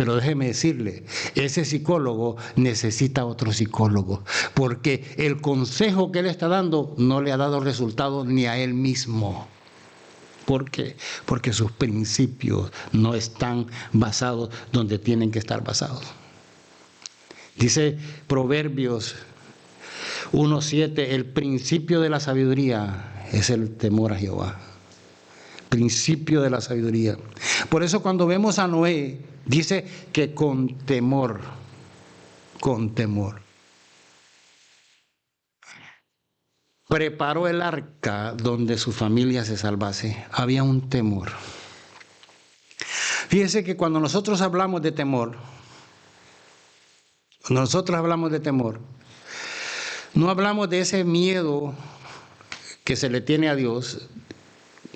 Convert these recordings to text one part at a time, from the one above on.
Pero déjeme decirle, ese psicólogo necesita otro psicólogo, porque el consejo que él está dando no le ha dado resultado ni a él mismo. ¿Por qué? Porque sus principios no están basados donde tienen que estar basados. Dice Proverbios 1:7, el principio de la sabiduría es el temor a Jehová. Principio de la sabiduría. Por eso cuando vemos a Noé, dice que con temor, preparó el arca donde su familia se salvase. Había un temor. Fíjese que cuando nosotros hablamos de temor, no hablamos de ese miedo que se le tiene a Dios.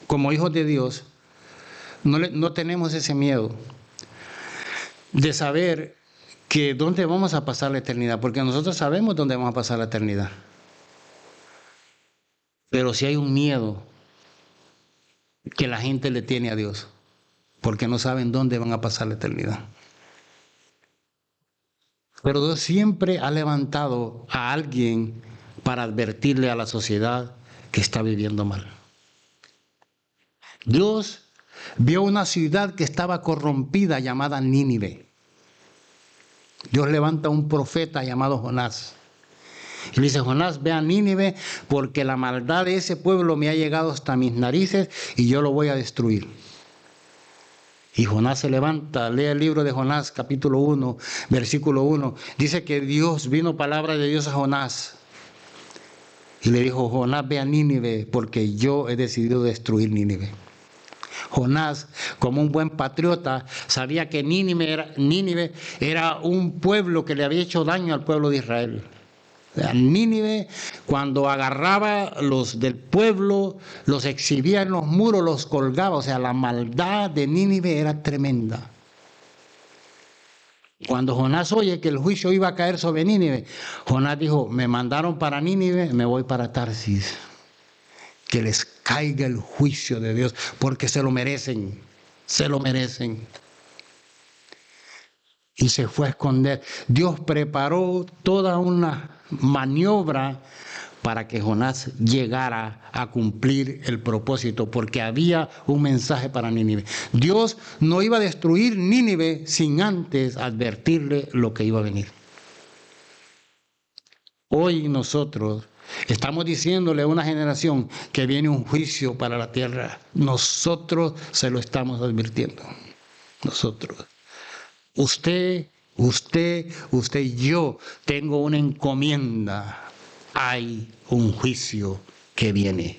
Como hijos de Dios, no tenemos ese miedo de saber que dónde vamos a pasar la eternidad, porque nosotros sabemos dónde vamos a pasar la eternidad. Pero si hay un miedo que la gente le tiene a Dios, porque no saben dónde van a pasar la eternidad. Pero Dios siempre ha levantado a alguien para advertirle a la sociedad que está viviendo mal. Dios vio una ciudad que estaba corrompida llamada Nínive. Dios levanta a un profeta llamado Jonás. Y le dice, Jonás, ve a Nínive porque la maldad de ese pueblo me ha llegado hasta mis narices y yo lo voy a destruir. Y Jonás se levanta, lee el libro de Jonás, capítulo 1, versículo 1. Dice que vino palabra de Dios a Jonás. Y le dijo, Jonás, ve a Nínive porque yo he decidido destruir Nínive. Jonás, como un buen patriota, sabía que Nínive era un pueblo que le había hecho daño al pueblo de Israel. Nínive, cuando agarraba los del pueblo, los exhibía en los muros, los colgaba. O sea, la maldad de Nínive era tremenda. Cuando Jonás oye que el juicio iba a caer sobre Nínive, Jonás dijo, me mandaron para Nínive, me voy para Tarsis. Que les caiga el juicio de Dios, porque se lo merecen, Y se fue a esconder. Dios preparó toda una maniobra para que Jonás llegara a cumplir el propósito, porque había un mensaje para Nínive. Dios no iba a destruir Nínive sin antes advertirle lo que iba a venir. Hoy nosotros estamos diciéndole a una generación que viene un juicio para la tierra. Nosotros se lo estamos advirtiendo. Nosotros. Usted y yo tengo una encomienda. Hay un juicio que viene.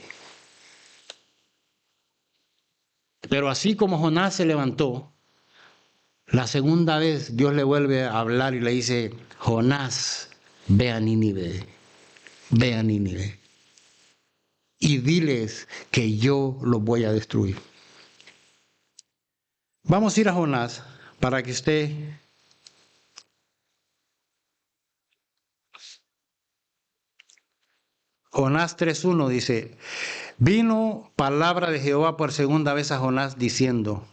Pero así como Jonás se levantó, la segunda vez Dios le vuelve a hablar y le dice, Jonás, ve a Nínive, y diles que yo los voy a destruir. Vamos a ir a Jonás para que usted Jonás 3:1 dice, vino palabra de Jehová por segunda vez a Jonás diciendo,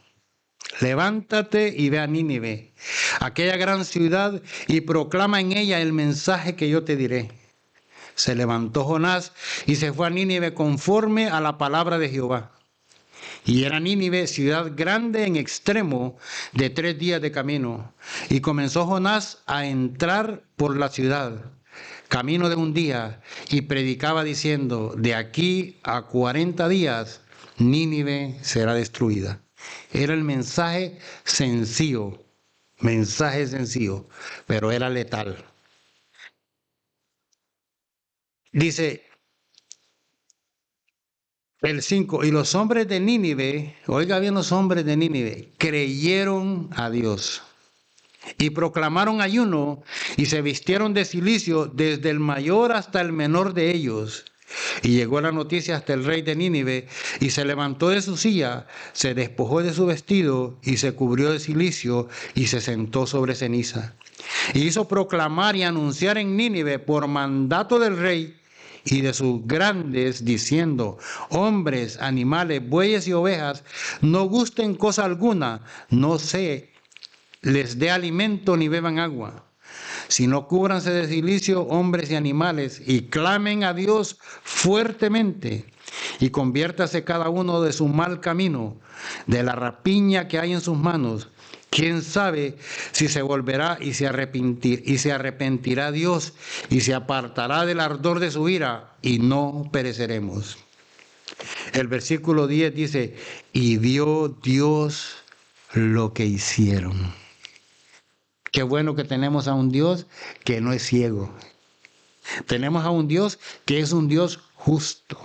levántate y ve a Nínive, aquella gran ciudad, y proclama en ella el mensaje que yo te diré. Se levantó Jonás y se fue a Nínive conforme a la palabra de Jehová. Y era Nínive ciudad grande en extremo de 3 días de camino. Y comenzó Jonás a entrar por la ciudad, camino de un día, y predicaba diciendo, de aquí a 40 días Nínive será destruida. Era el mensaje sencillo, pero era letal. Dice el 5, y los hombres de Nínive, oiga bien, los hombres de Nínive, creyeron a Dios y proclamaron ayuno y se vistieron de cilicio desde el mayor hasta el menor de ellos. Y llegó la noticia hasta el rey de Nínive y se levantó de su silla, se despojó de su vestido y se cubrió de cilicio y se sentó sobre ceniza. Y hizo proclamar y anunciar en Nínive por mandato del rey y de sus grandes, diciendo, hombres, animales, bueyes y ovejas, no gusten cosa alguna, no sea les dé alimento ni beban agua, sino cúbranse de silicio hombres y animales y clamen a Dios fuertemente y conviértase cada uno de su mal camino, de la rapiña que hay en sus manos. ¿Quién sabe si se volverá y se arrepentirá Dios y se apartará del ardor de su ira y no pereceremos? El versículo 10 dice, y vio Dios lo que hicieron. Qué bueno que tenemos a un Dios que no es ciego. Tenemos a un Dios que es un Dios justo.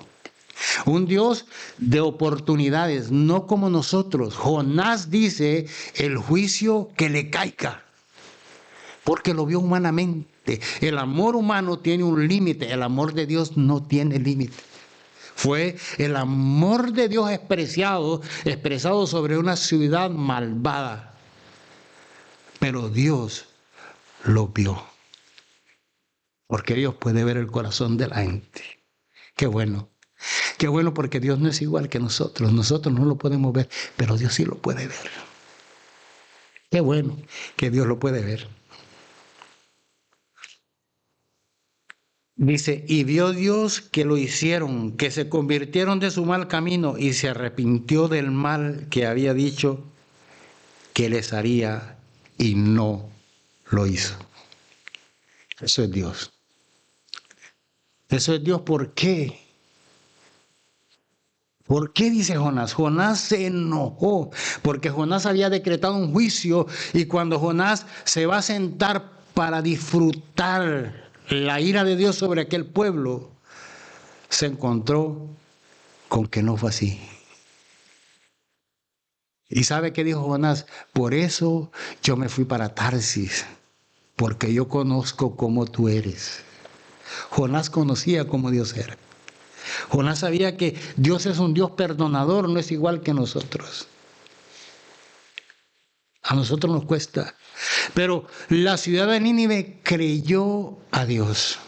Un Dios de oportunidades, no como nosotros. Jonás dice el juicio que le caiga, porque lo vio humanamente. El amor humano tiene un límite, el amor de Dios no tiene límite. Fue el amor de Dios expresado sobre una ciudad malvada. Pero Dios lo vio, porque Dios puede ver el corazón de la gente. Qué bueno. Qué bueno, porque Dios no es igual que nosotros. Nosotros no lo podemos ver, pero Dios sí lo puede ver. Qué bueno que Dios lo puede ver. Dice, y vio Dios que lo hicieron, que se convirtieron de su mal camino y se arrepintió del mal que había dicho que les haría y no lo hizo. Eso es Dios. Eso es Dios. ¿Por qué? ¿Por qué dice Jonás? Jonás se enojó porque Jonás había decretado un juicio y cuando Jonás se va a sentar para disfrutar la ira de Dios sobre aquel pueblo, se encontró con que no fue así. ¿Y sabe qué dijo Jonás? Por eso yo me fui para Tarsis, porque yo conozco cómo tú eres. Jonás conocía cómo Dios era. Jonás sabía que Dios es un Dios perdonador, no es igual que nosotros. A nosotros nos cuesta. Pero la ciudad de Nínive creyó a Dios.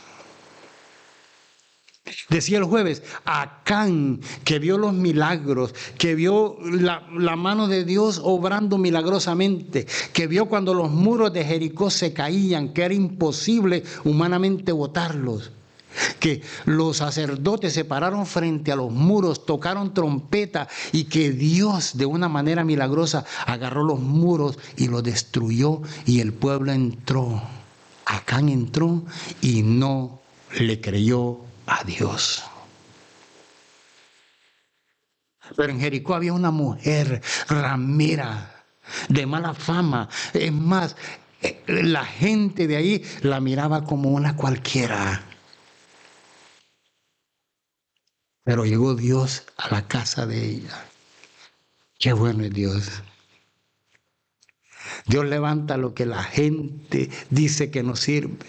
Decía el jueves, Acán, que vio los milagros, que vio la mano de Dios obrando milagrosamente, que vio cuando los muros de Jericó se caían, que era imposible humanamente botarlos, que los sacerdotes se pararon frente a los muros, tocaron trompeta y que Dios de una manera milagrosa agarró los muros y los destruyó y el pueblo entró. Acán entró y no le creyó a Dios. Pero en Jericó había una mujer ramera de mala fama. Es más, la gente de ahí la miraba como una cualquiera. Pero llegó Dios a la casa de ella. Qué bueno es Dios. Dios levanta lo que la gente dice que no sirve.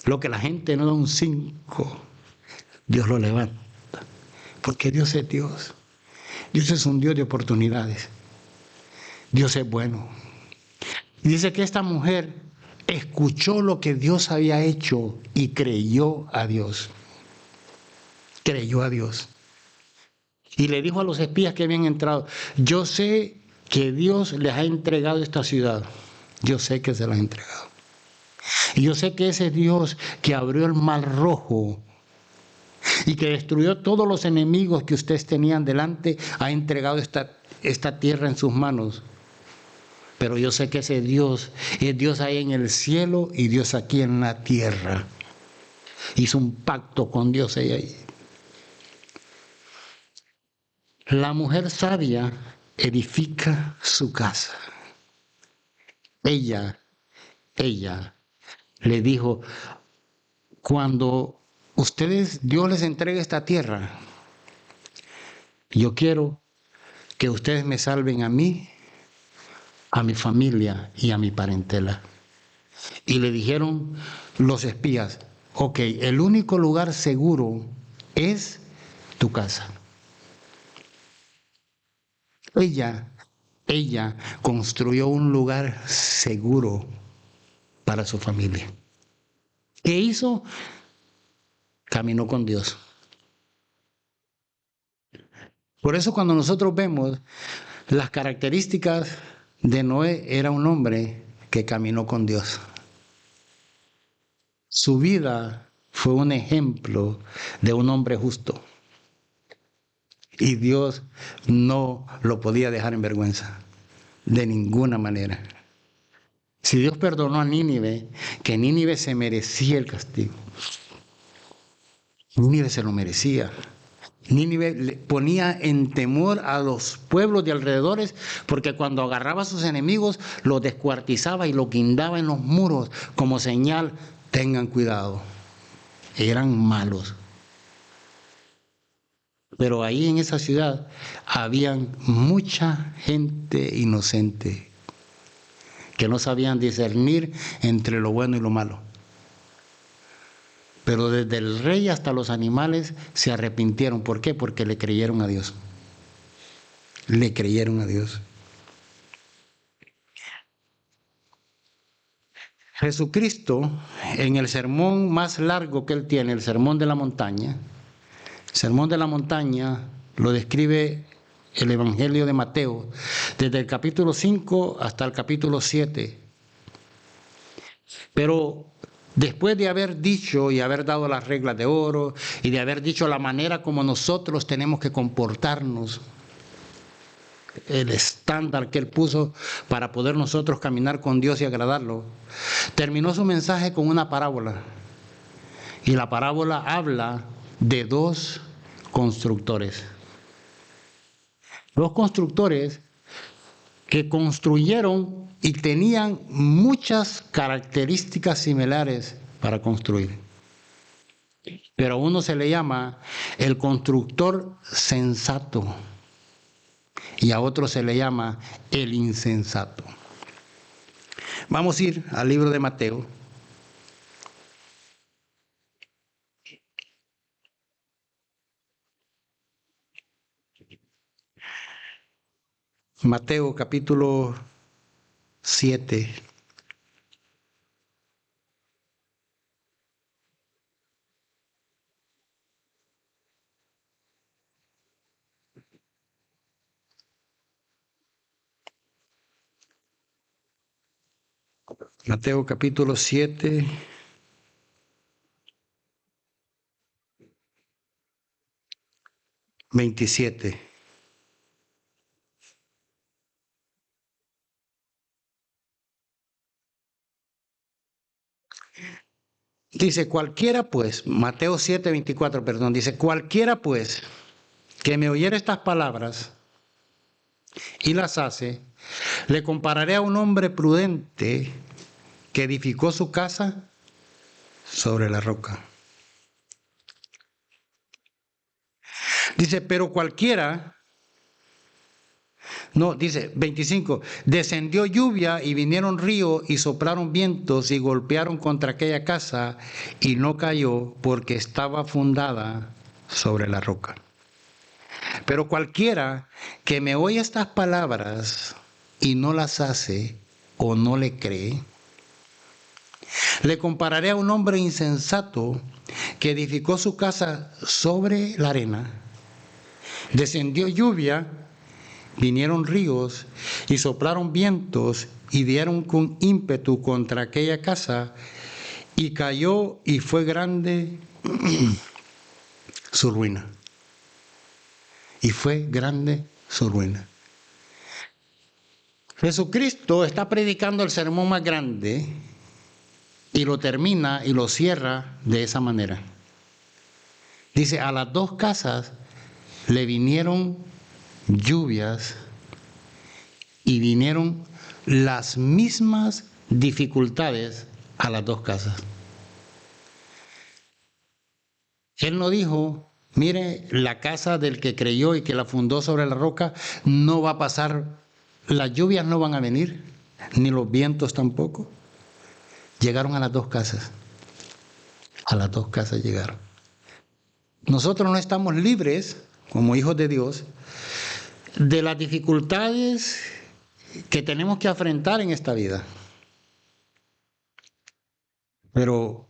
Lo que la gente no da un 5, Dios lo levanta. Porque Dios es Dios. Dios es un Dios de oportunidades. Dios es bueno. Y dice que esta mujer escuchó lo que Dios había hecho y creyó a Dios. Creyó a Dios. Y le dijo a los espías que habían entrado, yo sé que Dios les ha entregado esta ciudad. Yo sé que se la ha entregado. Y yo sé que ese Dios que abrió el mar rojo y que destruyó todos los enemigos que ustedes tenían delante, ha entregado esta tierra en sus manos. Pero yo sé que ese Dios es Dios ahí en el cielo y Dios aquí en la tierra. Hizo un pacto con Dios ella ahí. La mujer sabia edifica su casa. Ella le dijo, cuando Dios les entregue esta tierra, yo quiero que ustedes me salven a mí, a mi familia y a mi parentela. Y le dijeron los espías, ok, el único lugar seguro es tu casa. Ella construyó un lugar seguro para su familia. ¿Qué hizo? Caminó con Dios. Por eso cuando nosotros vemos las características de Noé era un hombre que caminó con Dios. Su vida fue un ejemplo de un hombre justo. Y Dios no lo podía dejar en vergüenza, de ninguna manera. Si Dios perdonó a Nínive, que Nínive se merecía el castigo. Nínive se lo merecía. Nínive le ponía en temor a los pueblos de alrededores, porque cuando agarraba a sus enemigos, los descuartizaba y los guindaba en los muros como señal: tengan cuidado. Eran malos. Pero ahí en esa ciudad habían mucha gente inocente que no sabían discernir entre lo bueno y lo malo. Pero desde el rey hasta los animales se arrepintieron. ¿Por qué? Porque le creyeron a Dios. Le creyeron a Dios. Jesucristo, en el sermón más largo que él tiene, el Sermón de la Montaña, el Sermón de la Montaña lo describe el Evangelio de Mateo, desde el capítulo 5 hasta el capítulo 7. Pero después de haber dicho y haber dado las reglas de oro y de haber dicho la manera como nosotros tenemos que comportarnos, el estándar que él puso para poder nosotros caminar con Dios y agradarlo, terminó su mensaje con una parábola. Y la parábola habla de dos constructores. Dos constructores que construyeron y tenían muchas características similares para construir. Pero a uno se le llama el constructor sensato y a otro se le llama el insensato. Vamos a ir al libro de Mateo. Mateo capítulo 7. Mateo capítulo 7. $27. Dice: cualquiera pues, Mateo 7:24, perdón, dice: cualquiera pues que me oyere estas palabras y las hace, le compararé a un hombre prudente que edificó su casa sobre la roca. Dice: pero cualquiera, no, dice 25, descendió lluvia y vinieron ríos y soplaron vientos y golpearon contra aquella casa y no cayó porque estaba fundada sobre la roca. Pero cualquiera que me oye estas palabras y no las hace o no le cree, le compararé a un hombre insensato que edificó su casa sobre la arena. Descendió lluvia, vinieron ríos y soplaron vientos y dieron con ímpetu contra aquella casa y cayó y fue grande su ruina. Y fue grande su ruina. Jesucristo está predicando el sermón más grande y lo termina y lo cierra de esa manera. Dice: a las dos casas le vinieron lluvias y vinieron las mismas dificultades a las dos casas. Él no dijo: mire, la casa del que creyó y que la fundó sobre la roca no va a pasar, las lluvias no van a venir, ni los vientos tampoco. Llegaron a las dos casas. A las dos casas llegaron. Nosotros no estamos libres, como hijos de Dios, de las dificultades que tenemos que afrontar en esta vida. Pero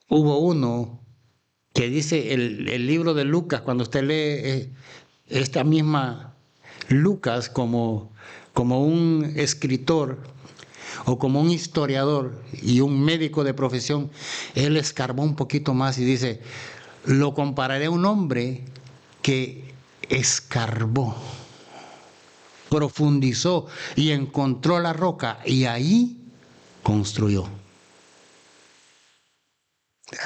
hubo uno que dice el libro de Lucas, cuando usted lee esta misma Lucas, como un escritor o como un historiador y un médico de profesión, él escarbó un poquito más y dice, lo compararé a un hombre que escarbó, profundizó y encontró la roca y ahí construyó.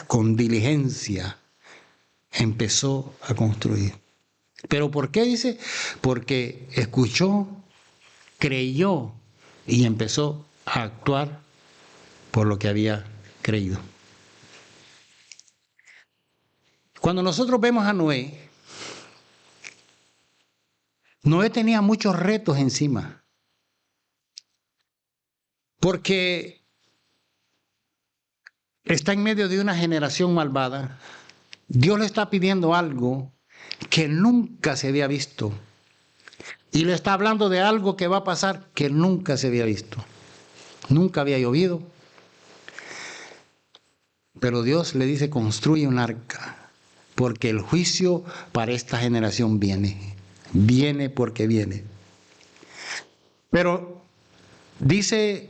Con diligencia empezó a construir. ¿Pero por qué dice? Porque escuchó, creyó y empezó a actuar por lo que había creído. Cuando nosotros vemos a Noé, Noé tenía muchos retos encima, porque está en medio de una generación malvada. Dios le está pidiendo algo que nunca se había visto. Y le está hablando de algo que va a pasar que nunca se había visto. Nunca había llovido. Pero Dios le dice, construye un arca, porque el juicio para esta generación viene. Viene porque viene. Pero dice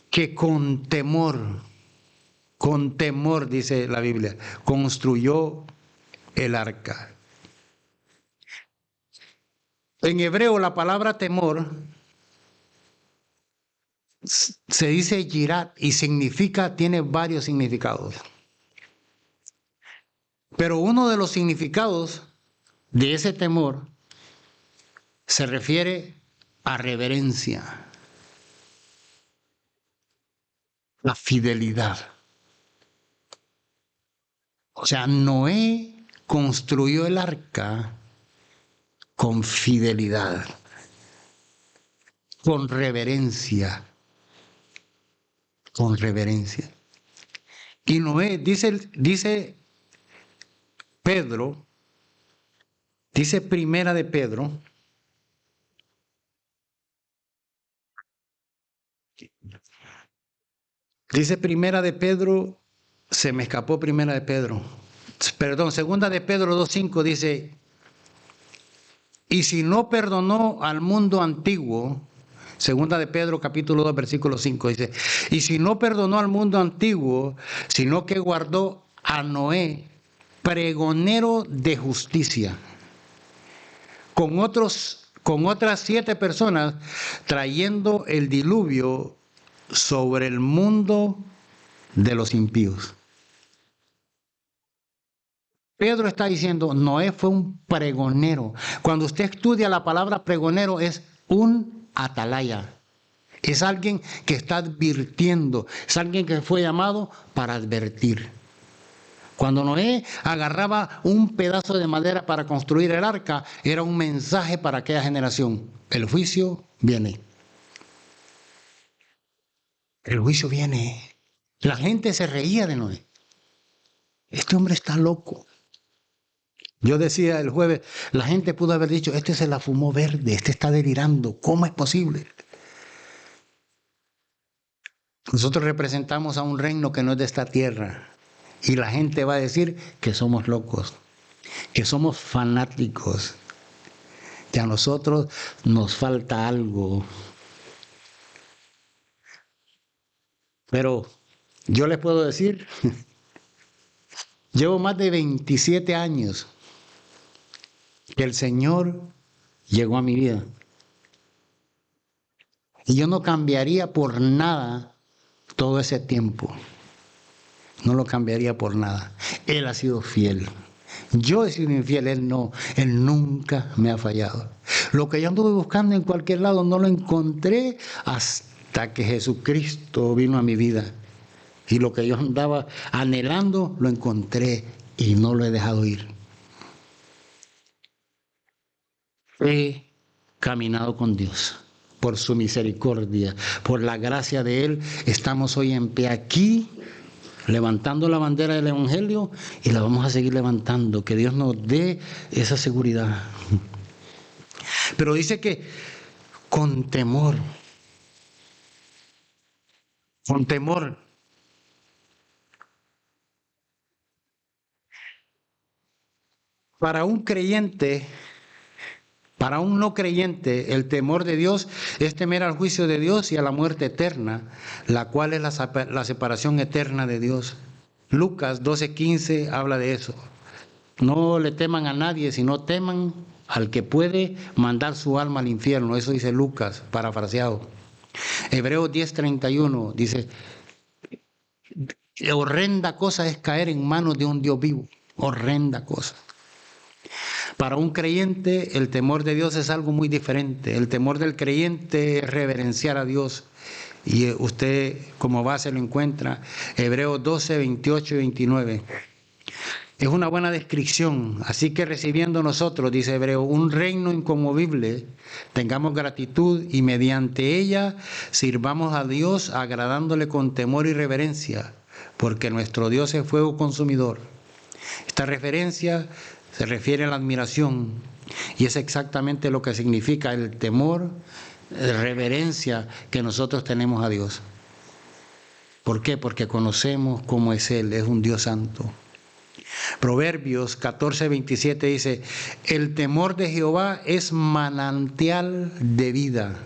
que con temor, dice la Biblia, construyó el arca. En hebreo la palabra temor se dice yirat y significa, tiene varios significados. Pero uno de los significados de ese temor se refiere a reverencia, a fidelidad. O sea, Noé construyó el arca con fidelidad, con reverencia, con reverencia. Y Noé, dice Pedro, dice Primera de Pedro, dice Primera de Pedro, se me escapó Primera de Pedro, perdón, Segunda de Pedro 2:5 dice, y si no perdonó al mundo antiguo, Segunda de Pedro capítulo 2 versículo 5 dice, y si no perdonó al mundo antiguo, sino que guardó a Noé, pregonero de justicia, con otras 7 personas, trayendo el diluvio sobre el mundo de los impíos. Pedro está diciendo, Noé fue un pregonero. Cuando usted estudia la palabra pregonero es un atalaya. Es alguien que está advirtiendo, es alguien que fue llamado para advertir. Cuando Noé agarraba un pedazo de madera para construir el arca, era un mensaje para aquella generación. El juicio viene. El juicio viene. La gente se reía de Noé. Este hombre está loco. Yo decía el jueves, la gente pudo haber dicho, este se la fumó verde, este está delirando, ¿cómo es posible? Nosotros representamos a un reino que no es de esta tierra y la gente va a decir que somos locos, que somos fanáticos, que a nosotros nos falta algo. Pero yo les puedo decir, llevo más de 27 años que el Señor llegó a mi vida. Y yo no cambiaría por nada todo ese tiempo. No lo cambiaría por nada. Él ha sido fiel. Yo he sido infiel, él no. Él nunca me ha fallado. Lo que yo anduve buscando en cualquier lado no lo encontré hasta que Jesucristo vino a mi vida. Y lo que yo andaba anhelando lo encontré y no lo he dejado ir. He caminado con Dios. Por su misericordia, por la gracia de Él, estamos hoy en pie aquí, levantando la bandera del Evangelio y la vamos a seguir levantando. Que Dios nos dé esa seguridad. Pero dice que con temor, con temor. Para un creyente, Para un no creyente, el temor de Dios es temer al juicio de Dios y a la muerte eterna, la cual es la separación eterna de Dios. Lucas 12:15 habla de eso. No le teman a nadie, sino teman al que puede mandar su alma al infierno. Eso dice Lucas, parafraseado. Hebreos 10:31 dice, horrenda cosa es caer en manos de un Dios vivo. Horrenda cosa. Para un creyente, el temor de Dios es algo muy diferente. El temor del creyente es reverenciar a Dios. Y usted como base lo encuentra, Hebreos 12:28 y 29. Es una buena descripción. Así que recibiendo nosotros, dice Hebreo, un reino inconmovible, tengamos gratitud y mediante ella sirvamos a Dios agradándole con temor y reverencia, porque nuestro Dios es fuego consumidor. Esta referencia se refiere a la admiración y es exactamente lo que significa el temor, reverencia que nosotros tenemos a Dios. ¿Por qué? Porque conocemos cómo es Él, es un Dios santo. Proverbios 14:27 dice, el temor de Jehová es manantial de vida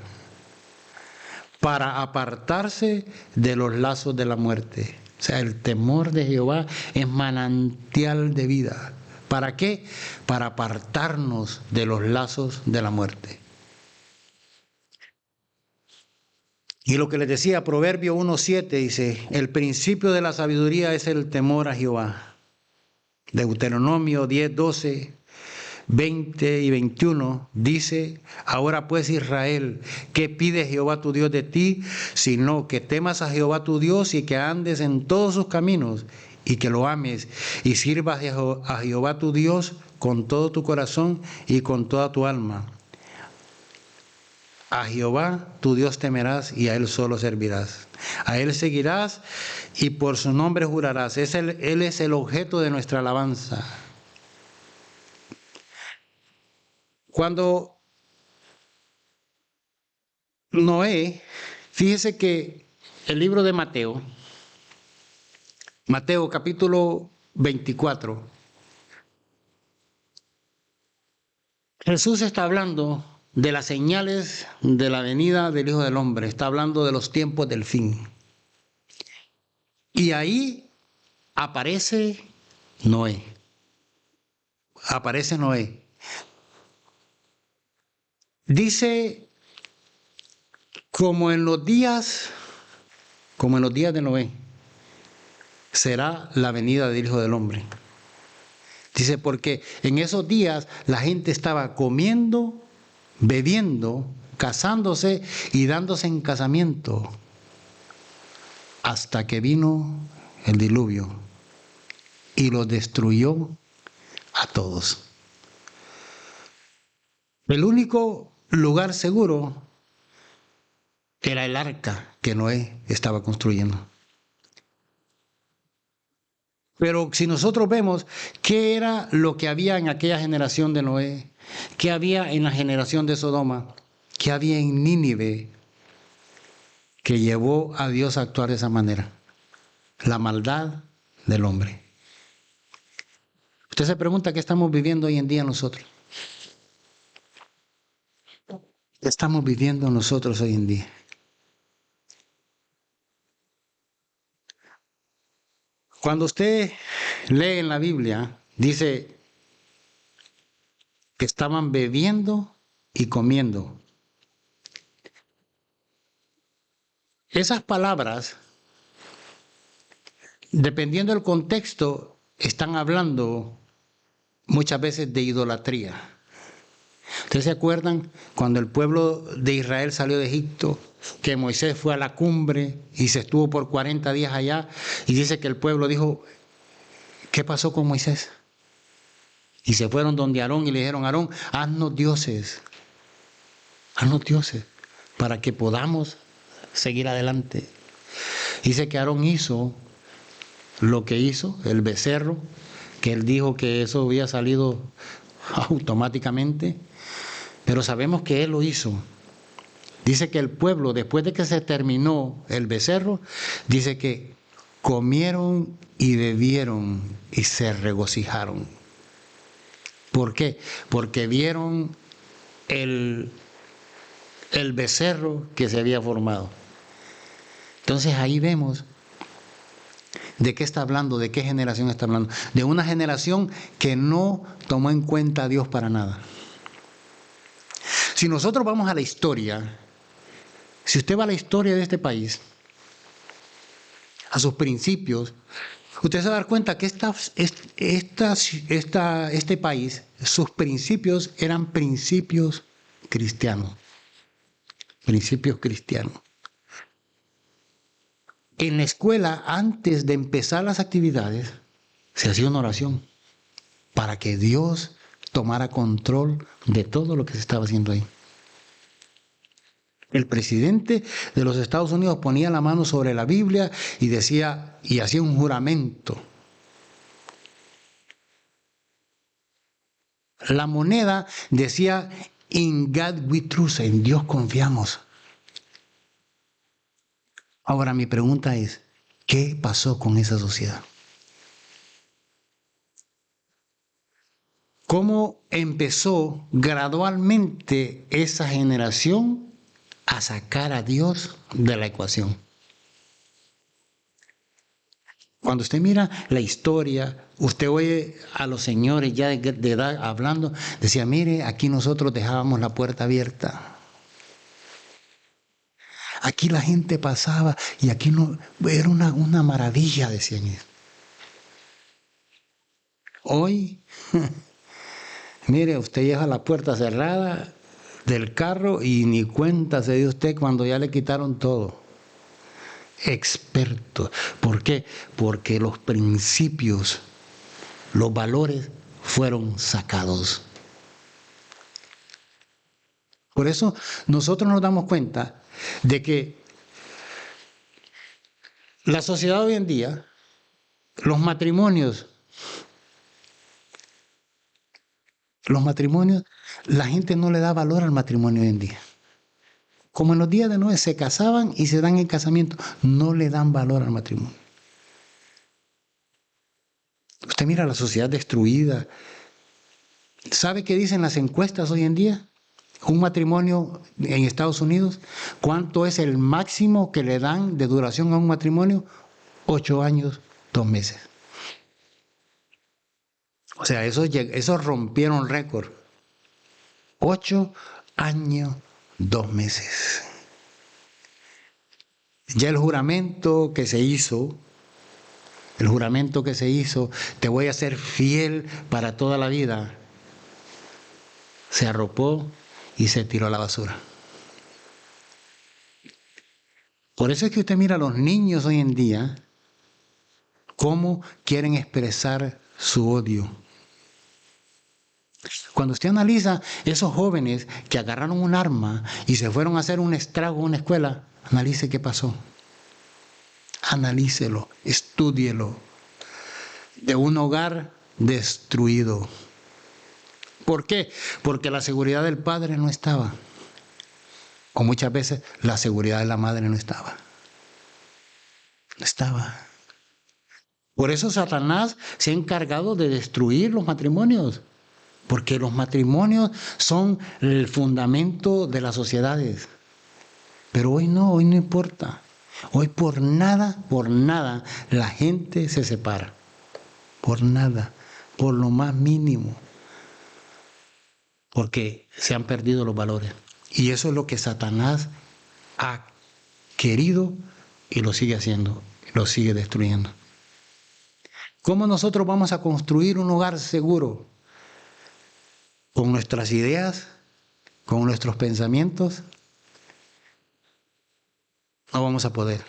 para apartarse de los lazos de la muerte. O sea, el temor de Jehová es manantial de vida. ¿Para qué? Para apartarnos de los lazos de la muerte. Y lo que les decía, Proverbio 1:7 dice, el principio de la sabiduría es el temor a Jehová. Deuteronomio 10:12, 20 y 21 dice, ahora pues Israel, ¿qué pide Jehová tu Dios de ti? Sino que temas a Jehová tu Dios y que andes en todos sus caminos y que lo ames y sirvas a Jehová tu Dios con todo tu corazón y con toda tu alma. A Jehová tu Dios temerás y a Él solo servirás. A Él seguirás y por su nombre jurarás. Él es el objeto de nuestra alabanza. Cuando Noé, fíjese que el libro de Mateo capítulo 24, Jesús está hablando de las señales de la venida del Hijo del Hombre, está hablando de los tiempos del fin. Y ahí aparece Noé. Aparece Noé. Dice, como en los días de Noé, será la venida del Hijo del Hombre. Dice, porque en esos días la gente estaba comiendo, bebiendo, casándose y dándose en casamiento, hasta que vino el diluvio y los destruyó a todos. El único lugar seguro era el arca que Noé estaba construyendo. Pero si nosotros vemos qué era lo que había en aquella generación de Noé, qué había en la generación de Sodoma, qué había en Nínive, que llevó a Dios a actuar de esa manera, la maldad del hombre. Usted se pregunta qué estamos viviendo hoy en día nosotros. ¿Qué estamos viviendo nosotros hoy en día? Cuando usted lee en la Biblia, dice que estaban bebiendo y comiendo. Esas palabras, dependiendo del contexto, están hablando muchas veces de idolatría. ¿Ustedes se acuerdan cuando el pueblo de Israel salió de Egipto, que Moisés fue a la cumbre y se estuvo por 40 días allá? Y dice que el pueblo dijo, ¿qué pasó con Moisés? Y se fueron donde Aarón y le dijeron, Aarón, haznos dioses, para que podamos seguir adelante. Dice que Aarón hizo lo que hizo, el becerro, que él dijo que eso había salido automáticamente, pero sabemos que él lo hizo. Dice que el pueblo, después de que se terminó el becerro, dice que comieron y bebieron y se regocijaron. ¿Por qué? Porque vieron el becerro que se había formado. Entonces ahí vemos de qué está hablando, de qué generación está hablando. De una generación que no tomó en cuenta a Dios para nada. Si nosotros vamos a la historia, si usted va a la historia de este país, a sus principios, usted se va a dar cuenta que este país, sus principios eran principios cristianos. Principios cristianos. En la escuela, antes de empezar las actividades, se hacía una oración para que Dios tomara control de todo lo que se estaba haciendo ahí. El presidente de los Estados Unidos ponía la mano sobre la Biblia y decía, y hacía un juramento. La moneda decía, "In God we trust", en Dios confiamos. Ahora mi pregunta es, ¿qué pasó con esa sociedad? ¿Cómo empezó gradualmente esa generación a sacar a Dios de la ecuación? Cuando usted mira la historia, usted oye a los señores ya de edad hablando, decía, mire, aquí nosotros dejábamos la puerta abierta. Aquí la gente pasaba y aquí no, era una maravilla, decían ellos. Hoy, mire, usted deja la puerta cerrada del carro y ni cuenta se dio usted cuando ya le quitaron todo. Expertos. ¿Por qué? Porque los principios, los valores fueron sacados. Por eso nosotros nos damos cuenta de que la sociedad hoy en día, los matrimonios, la gente no le da valor al matrimonio hoy en día. Como en los días de Noé se casaban y se dan el casamiento, no le dan valor al matrimonio. Usted mira la sociedad destruida. ¿Sabe qué dicen las encuestas hoy en día? Un matrimonio en Estados Unidos, ¿cuánto es el máximo que le dan de duración a un matrimonio? 8 años, 2 meses. O sea, esos rompieron récord. 8 años, 2 meses. Ya el juramento que se hizo, te voy a ser fiel para toda la vida, se arropó y se tiró a la basura. Por eso es que usted mira a los niños hoy en día, cómo quieren expresar su odio. Cuando usted analiza esos jóvenes que agarraron un arma y se fueron a hacer un estrago en una escuela, analice qué pasó. Analícelo, estúdielo. De un hogar destruido. ¿Por qué? Porque la seguridad del padre no estaba. O muchas veces la seguridad de la madre no estaba. No estaba. Por eso Satanás se ha encargado de destruir los matrimonios. Porque los matrimonios son el fundamento de las sociedades. Pero hoy no importa. Hoy por nada, la gente se separa. Por nada, por lo más mínimo. Porque se han perdido los valores. Y eso es lo que Satanás ha querido y lo sigue haciendo, lo sigue destruyendo. ¿Cómo nosotros vamos a construir un hogar seguro? ¿Con nuestras ideas? ¿Con nuestros pensamientos? No vamos a poder.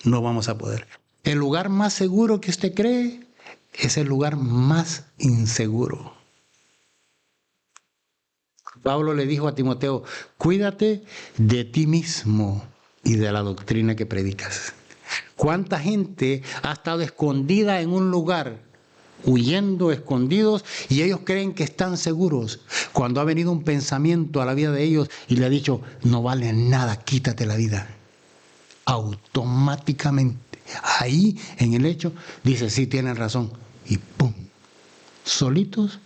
No vamos a poder. El lugar más seguro que usted cree es el lugar más inseguro. Pablo le dijo a Timoteo, cuídate de ti mismo y de la doctrina que predicas. ¿Cuánta gente ha estado escondida en un lugar, huyendo, escondidos, y ellos creen que están seguros? Cuando ha venido un pensamiento a la vida de ellos y le ha dicho, no vale nada, quítate la vida. Automáticamente, ahí en el hecho, dice, sí, tienen razón. Y ¡pum! Solitos.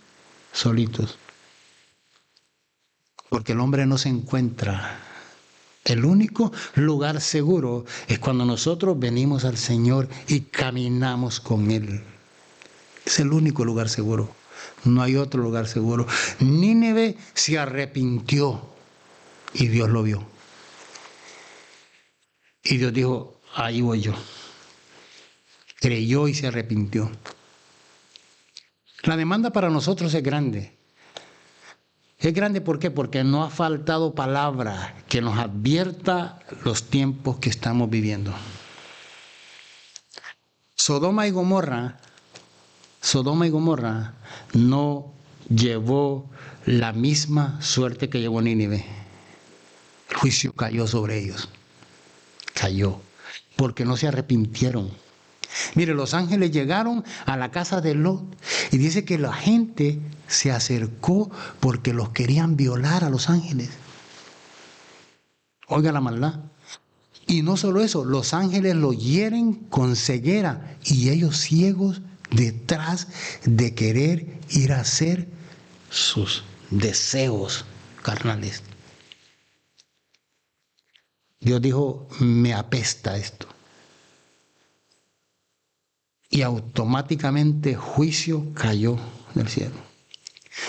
porque el hombre no se encuentra. El único lugar seguro es cuando nosotros venimos al Señor y caminamos con Él. Es el único lugar seguro. No hay otro lugar seguro. Nínive se arrepintió y Dios lo vio. Y Dios dijo, ahí voy yo. Creyó y se arrepintió. La demanda para nosotros es grande. Es grande, ¿por qué? Porque no ha faltado palabra que nos advierta los tiempos que estamos viviendo. Sodoma y Gomorra no llevó la misma suerte que llevó Nínive. El juicio cayó sobre ellos. Cayó, porque no se arrepintieron. Mire, los ángeles llegaron a la casa de Lot y dice que la gente se acercó porque los querían violar a los ángeles. Oiga la maldad. Y no solo eso, los ángeles lo hieren con ceguera y ellos ciegos detrás de querer ir a hacer sus deseos carnales. Dios dijo, me apesta esto. Y automáticamente juicio cayó del cielo.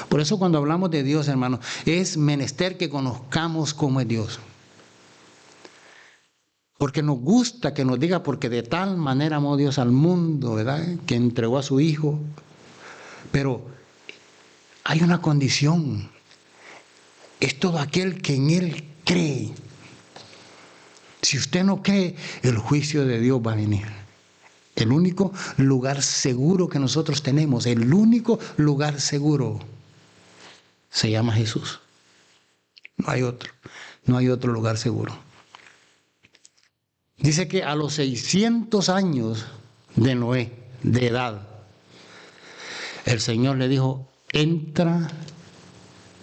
Por eso cuando hablamos de Dios, hermanos, es menester que conozcamos cómo es Dios. Porque nos gusta que nos diga, porque de tal manera amó Dios al mundo, ¿verdad? Que entregó a su Hijo. Pero hay una condición. Es todo aquel que en Él cree. Si usted no cree, el juicio de Dios va a venir. El único lugar seguro que nosotros tenemos, el único lugar seguro, se llama Jesús. No hay otro lugar seguro. Dice que a los 600 años de Noé, de edad, el Señor le dijo, entra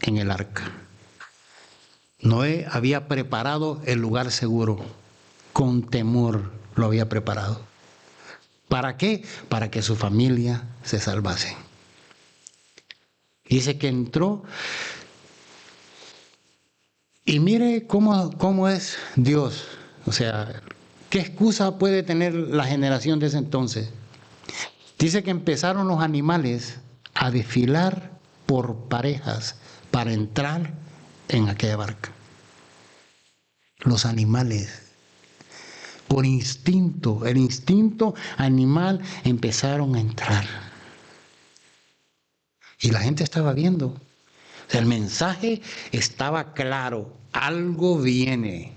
en el arca. Noé había preparado el lugar seguro, con temor lo había preparado. ¿Para qué? Para que su familia se salvase. Dice que entró y mire cómo es Dios. O sea, ¿qué excusa puede tener la generación de ese entonces? Dice que empezaron los animales a desfilar por parejas para entrar en aquella barca. Los animales. Por instinto, el instinto animal empezaron a entrar. Y la gente estaba viendo. O sea, el mensaje estaba claro, algo viene.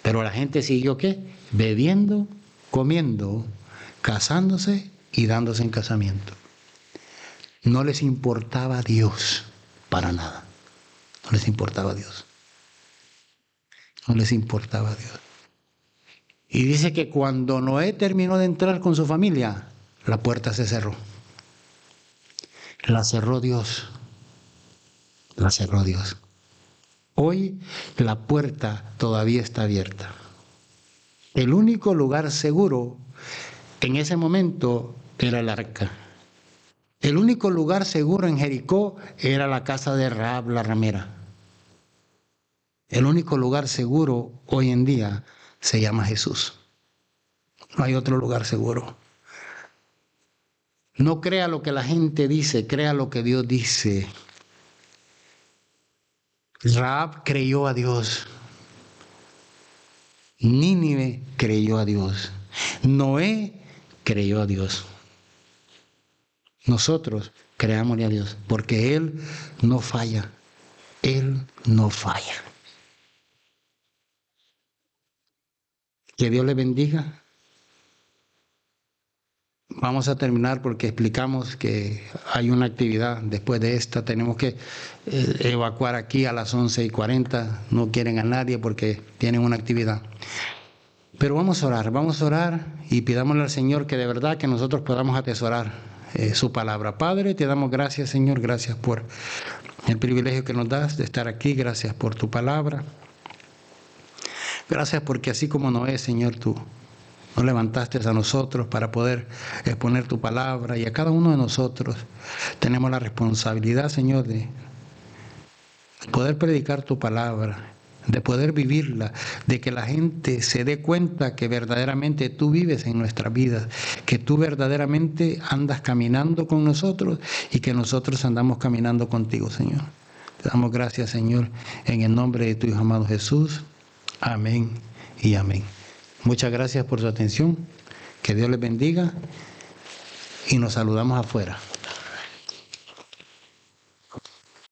Pero la gente siguió ¿qué? Bebiendo, comiendo, casándose y dándose en casamiento. No les importaba Dios para nada. No les importaba Dios. No les importaba Dios. Y dice que cuando Noé terminó de entrar con su familia, la puerta se cerró. La cerró Dios. La cerró Dios. Hoy la puerta todavía está abierta. El único lugar seguro en ese momento era el arca. El único lugar seguro en Jericó era la casa de Rahab la ramera. El único lugar seguro hoy en día se llama Jesús. No hay otro lugar seguro. No crea lo que la gente dice, crea lo que Dios dice. Rahab creyó a Dios. Nínive creyó a Dios. Noé creyó a Dios. Nosotros creámosle a Dios, porque Él no falla. Él no falla. Que Dios le bendiga. Vamos a terminar porque explicamos que hay una actividad después de esta. Tenemos que evacuar aquí a las 11:40. No quieren a nadie porque tienen una actividad. Pero vamos a orar y pidámosle al Señor que de verdad que nosotros podamos atesorar su palabra. Padre, te damos gracias, Señor, gracias por el privilegio que nos das de estar aquí, gracias por tu palabra. Gracias porque así como Noé, Señor, tú nos levantaste a nosotros para poder exponer tu palabra, y a cada uno de nosotros tenemos la responsabilidad, Señor, de poder predicar tu palabra, de poder vivirla, de que la gente se dé cuenta que verdaderamente tú vives en nuestras vidas, que tú verdaderamente andas caminando con nosotros y que nosotros andamos caminando contigo, Señor. Te damos gracias, Señor, en el nombre de tu Hijo amado Jesús. Amén y amén. Muchas gracias por su atención. Que Dios les bendiga y nos saludamos afuera.